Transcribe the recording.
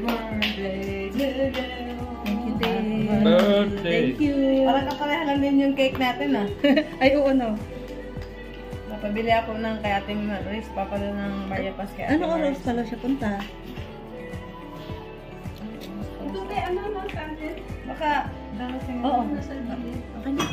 birthday to you. Thank you, Dave. Birthday. Thank you. Parang kapareha lang din yung cake natin ah. Ay, oo, no. Napabili ako ng kay Ate Maris, papalo ng Maria Paz kay Ate Ano oras pala siya punta? Ito kay ano, no, Francis? Baka, darating Oo. na sa Okay na.